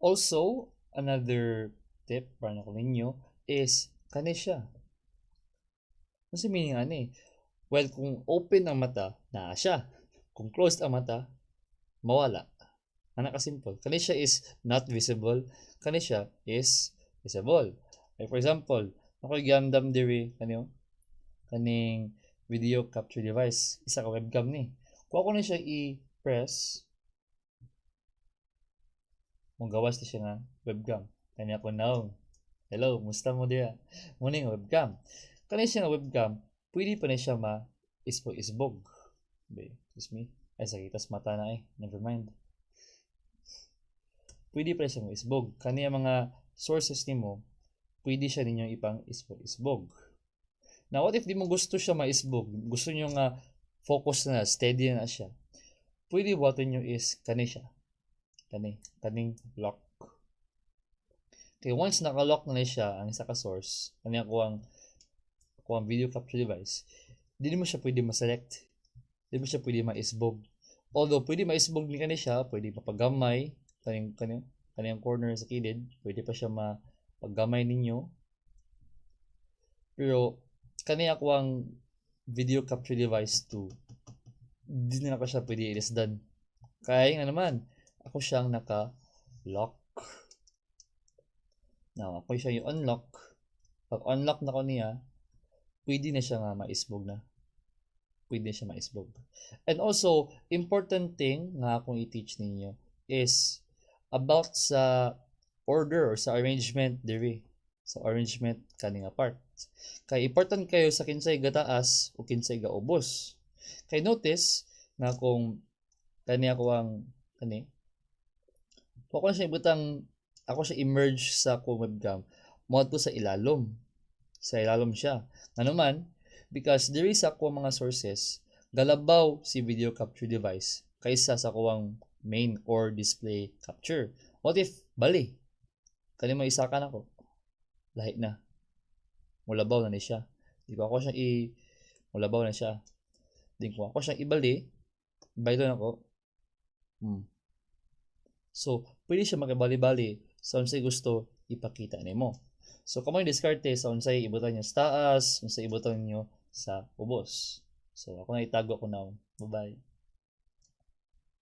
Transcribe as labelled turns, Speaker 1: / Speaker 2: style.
Speaker 1: Also, another tip para na ninyo is kani siya. Kasi meaning ani. Well, kung open ang mata, naa siya. Kung closed ang mata, mawala. Ana ka simple. Kani siya is not visible. Kani siya is visible. Like for example, ako giandam diri kaning video capture device, isa ka webcam ni. Kung ako na siya i-press, mong gawas na siya nga webcam. Kani ako now. Hello, musta mo diya? Muna yung webcam. Kani siya nga webcam, pwede pa na siya isbog. Excuse me. Ay, sakitas mata na Never mind. Pwede pa siyang isbog. Kani mga sources nimo, pwede siya ninyong ipang isbog. Now, what if di mo gusto siya maisbog? Gusto niyo nga focus na, steady na siya. Pwede button nyo is kani siya. Kaning lock. Okay, once naka-lock na siya ang isa ka source, kani ako ang video capture device, hindi mo siya pwede ma-select. Hindi mo siya pwede ma-isbog. Although, pwede ma-isbog ni kani siya, pwede mapagamay, kaning corner sa kilid, pwede pa siya mapaggamay ninyo. Pero, kani ako ang video capture device 2, hindi na ako siya pwede i-less-done. Kaya nga naman, ako siyang naka-lock. Now, ako siya yung unlock. Pag unlock na ko niya, pwede na siya nga maisbog na. Pwede na siya maisbog. And also, important thing nga akong i-teach ninyo is about sa order or sa arrangement diri. Sa arrangement kaning part. Kay important kayo sa kinsay gataas o kinsay gaubos. Kay notice na kung kani ako siya ibutang ako siya emerge sa akong webcam mo to sa ilalom. Sa ilalom siya. Ano man, because there is ako mga sources galabaw si video capture device kaysa sa kuwang main or display capture. What if bali? Kani may isa ka na ko. Lahi na. Mulabaw na ni siya. Di ko ako siya mulabaw na siya. Di ko ako siya ibali. Baylo na ko. So, pwede siya makibali-bali sa unsay gusto ipakita nimo. So, kamo yung diskarte sa unsay ibutan nyo sa taas, unsay ibutan nyo sa ubos. So, ako na itago ko now. Bye-bye.